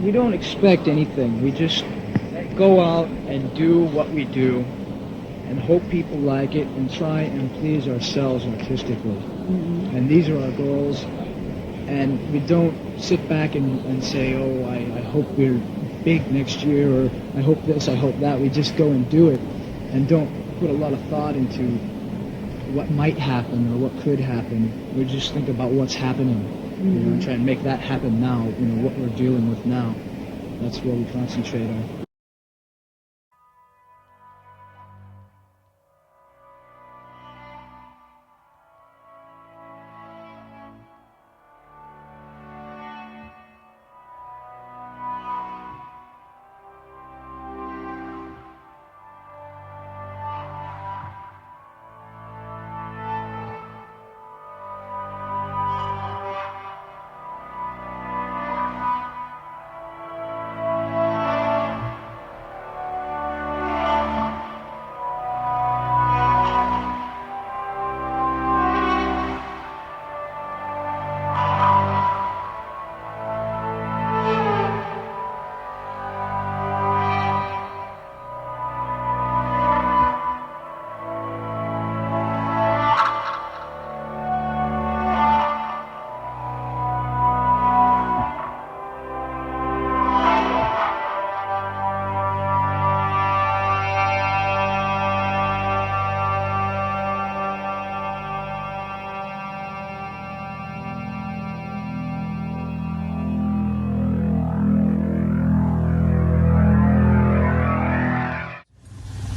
we don't expect anything. We just go out and do what we do and hope people like it and try and please ourselves artistically. And these are our goals. And we don't sit back and say, oh, I hope we're big next year, or I hope this, I hope that. We just go and do it and don't put a lot of thought into what might happen or what could happen. We just think about what's happening, and try and make that happen now, what we're dealing with now. That's where we concentrate on.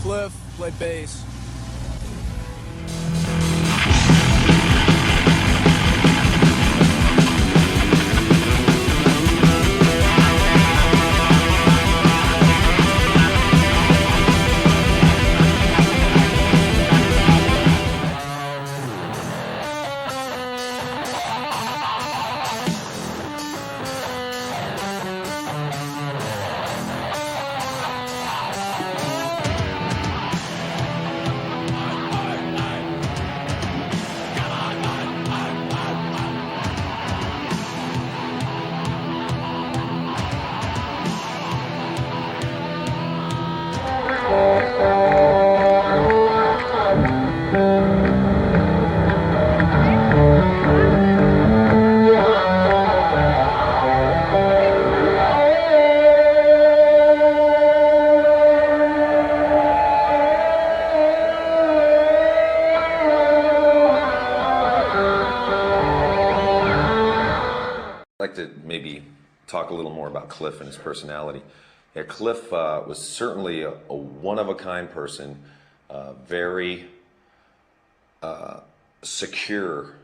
Cliff played bass. I'd like to maybe talk a little more about Cliff and his personality. Yeah, Cliff was certainly a one-of-a-kind person, very secure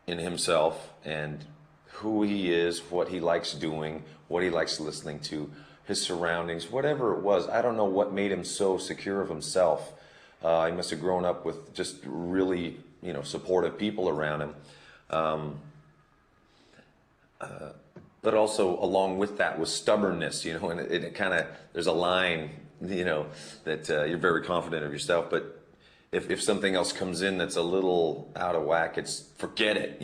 in himself and who he is, what he likes doing, what he likes listening to, his surroundings, whatever it was. I don't know what made him so secure of himself. He must have grown up with just really, supportive people around him. But also along with that was stubbornness, and it kind of, there's a line, that you're very confident of yourself, but if something else comes in that's a little out of whack, it's forget it,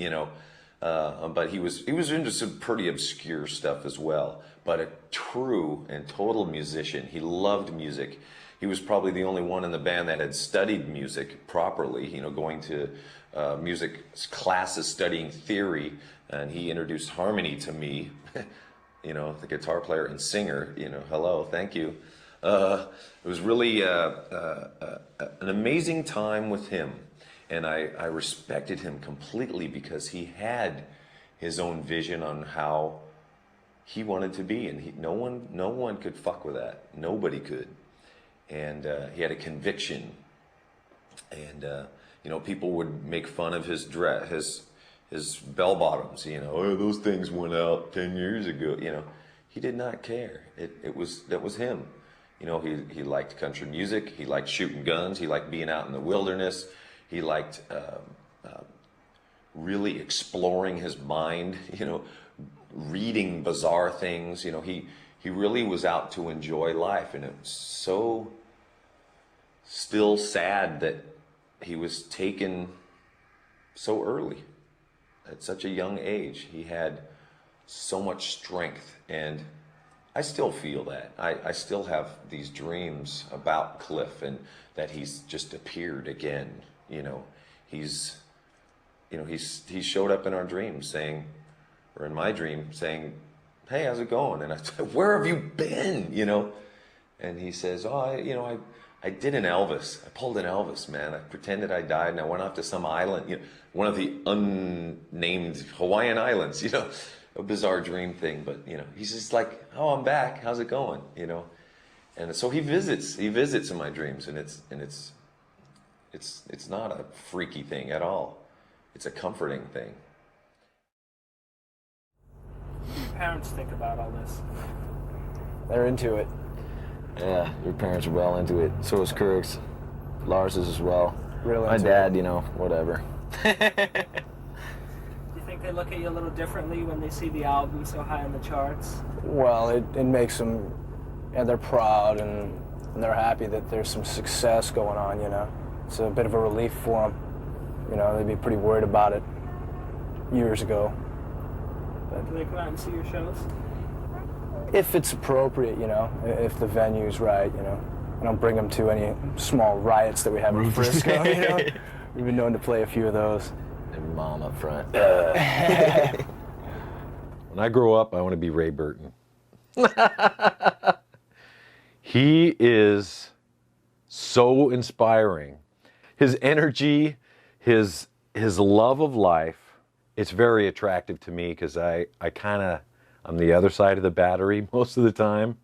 but he was into some pretty obscure stuff as well, but a true and total musician. He loved music. He was probably the only one in the band that had studied music properly, going to music classes, studying theory, and he introduced harmony to me, the guitar player and singer, hello, thank you. It was really an amazing time with him, and I respected him completely because he had his own vision on how he wanted to be, and no one could fuck with that. Nobody could. And he had a conviction, and people would make fun of his dress, his bell bottoms. Oh, those things went out 10 years ago. He did not care. That was him. He liked country music. He liked shooting guns. He liked being out in the wilderness. He liked really exploring his mind. Reading bizarre things. He really was out to enjoy life, and it's so still sad that he was taken so early, at such a young age. He had so much strength, and I still feel that. I still have these dreams about Cliff and that he's just appeared again. He showed up in our dreams saying, or in my dream saying, "Hey, how's it going?" And I said, "Where have you been?" And he says, "Oh, I did an Elvis. I pulled an Elvis, man. I pretended I died and I went off to some island, one of the unnamed Hawaiian islands, a bizarre dream thing." But, he's just like, "Oh, I'm back. How's it going?" And so he visits in my dreams, and it's not a freaky thing at all. It's a comforting thing. What do your parents think about all this? They're into it. Yeah, your parents are well into it. So is Kirk's. Lars's as well. Really My into dad, it. Whatever. Do you think they look at you a little differently when they see the album so high in the charts? Well, it makes them, they're proud and they're happy that there's some success going on, It's a bit of a relief for them. They'd be pretty worried about it years ago. Do they come out and see your shows? If it's appropriate, if the venue's right, I don't bring them to any small riots that we have in Frisco, We've been known to play a few of those. And mom up front. When I grow up, I want to be Ray Burton. He is so inspiring. His energy, his love of life, it's very attractive to me because I'm the other side of the battery most of the time.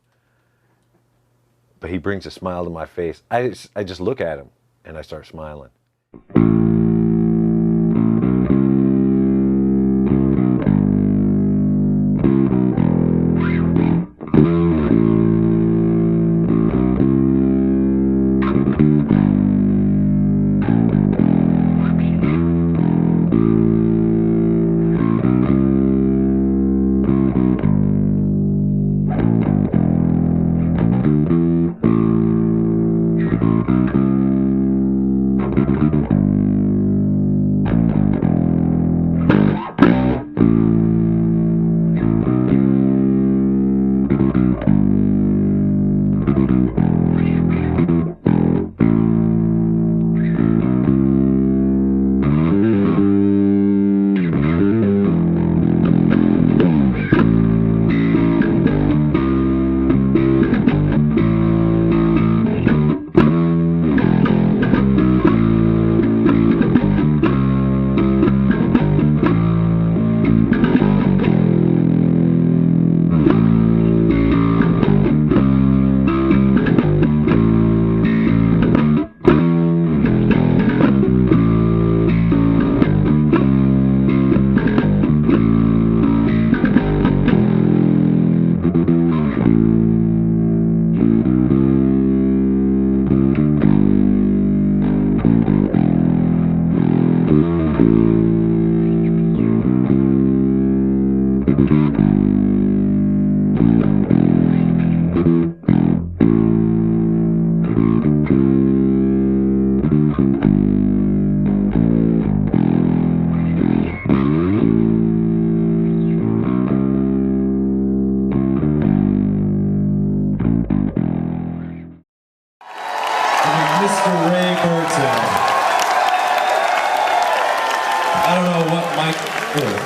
But he brings a smile to my face. I just look at him and I start smiling. Mr. Ray Burton. I don't know what Mike...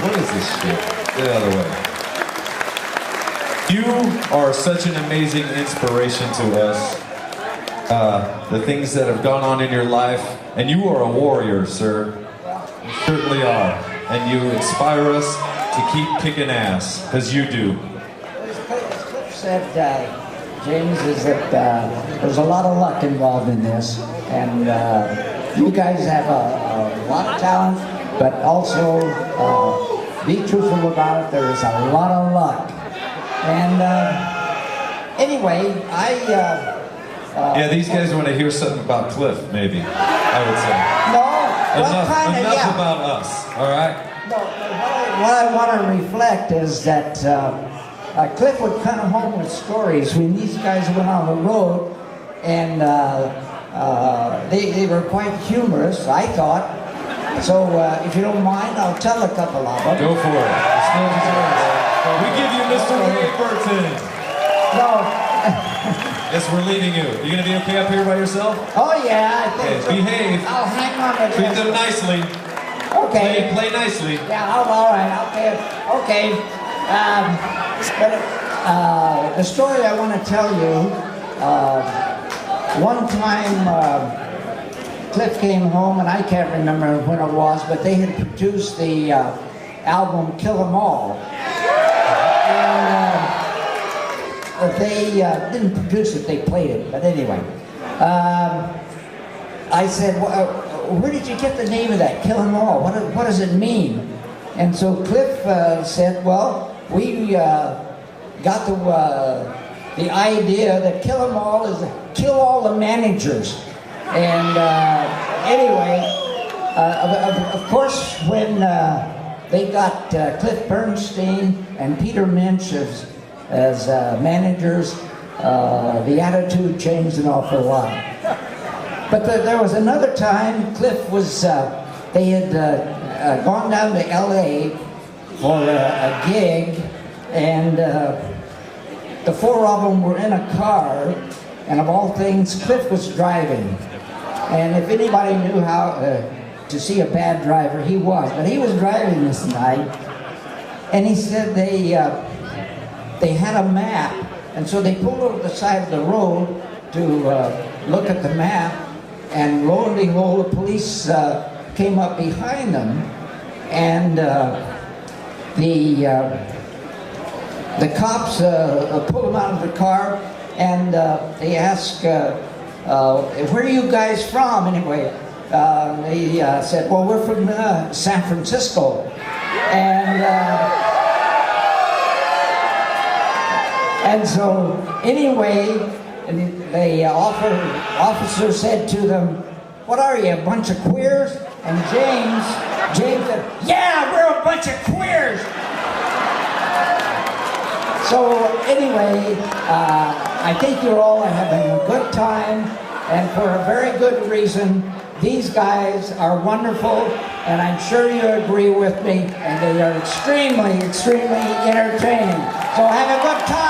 What is this shit? Get out of the way. You are such an amazing inspiration to us. The things that have gone on in your life, and you are a warrior, sir. You certainly are. And you inspire us to keep kicking ass, because you do. As Cliff said, James, is that there's a lot of luck involved in this, and you guys have a lot of talent, but also be truthful about it. There is a lot of luck, and anyway, yeah, these guys want to hear something about Cliff, maybe. I would say. No, well, enough yeah. about us. All right. No, what I want to reflect is that. Cliff would come home with stories when these guys went on the road, and they were quite humorous, I thought. So if you don't mind, I'll tell a couple of them. Go for it. The stage is yours. We give you Mr. Ray Burton. No. Yes, we're leaving you. You gonna be okay up here by yourself? Oh yeah, I think so. Okay, behave. I'll hang on to Treat this. them nicely. Okay. Play nicely. Yeah, all right. Okay. The story I want to tell you. One time, Cliff came home, and I can't remember when it was, but they had produced the album "Kill 'Em All," and they didn't produce it; they played it. But anyway, I said, where did you get the name of that, Kill 'Em All? What does it mean? And so Cliff said, well, we got the idea that Kill 'Em All is kill all the managers. And anyway, of course, when they got Cliff Bernstein and Peter Minch as managers, the attitude changed an awful lot. But there was another time Cliff was, they had gone down to LA for a gig, and the four of them were in a car, and of all things, Cliff was driving. And if anybody knew how to see a bad driver, he was. But he was driving this night, and he said they had a map, and so they pulled over the side of the road to look at the map. And lo and behold, the police came up behind them, and the cops pulled them out of the car, and they asked, where are you guys from anyway? They said, well, we're from San Francisco. And so anyway, the officer said to them, what are you, a bunch of queers? And James said, yeah, we're a bunch of queers. So anyway, I think you're all having a good time, and for a very good reason. These guys are wonderful, and I'm sure you agree with me, and they are extremely, extremely entertaining. So have a good time.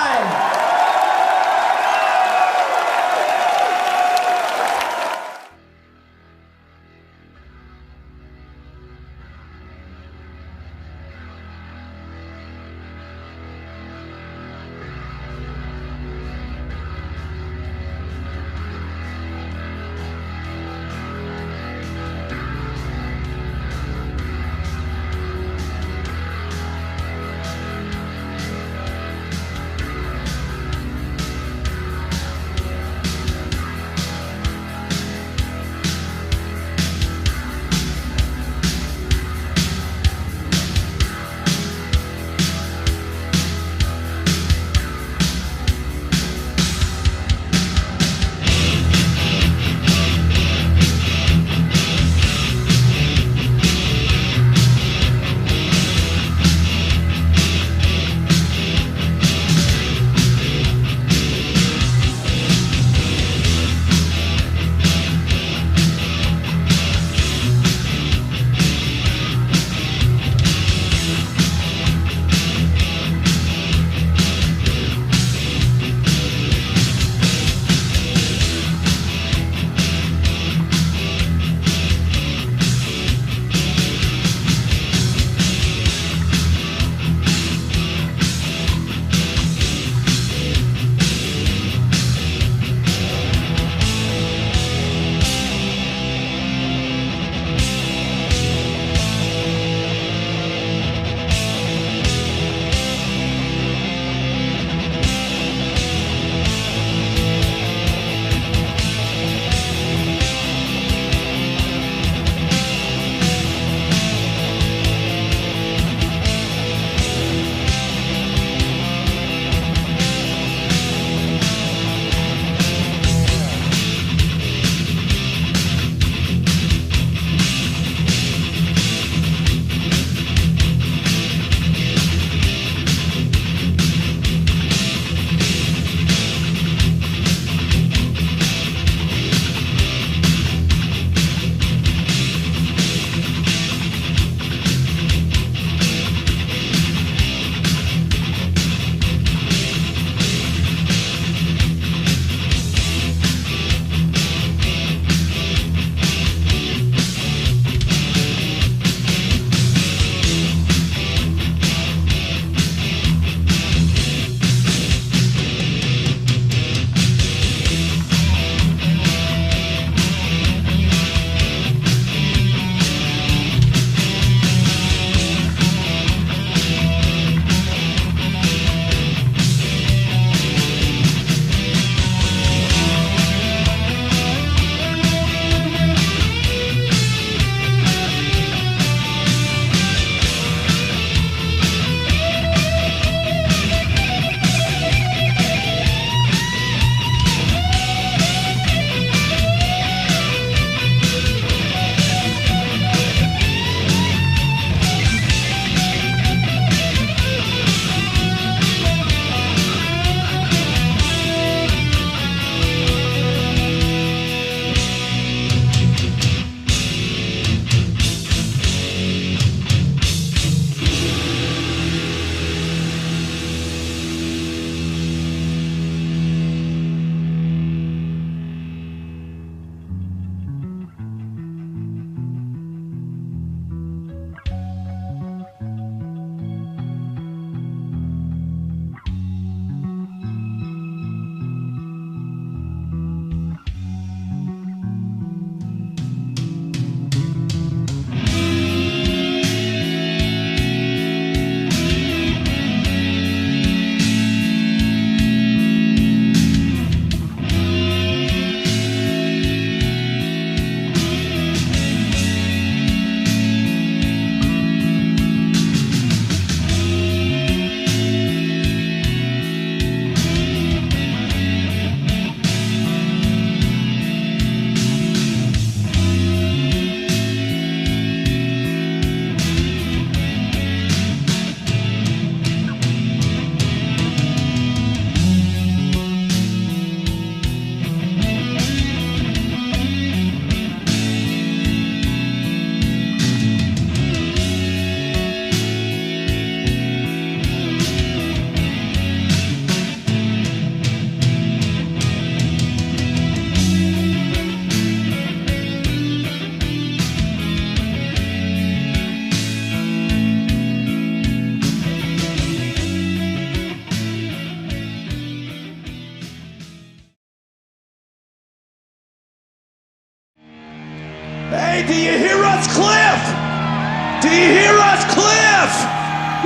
Do you hear us, Cliff?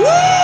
Woo!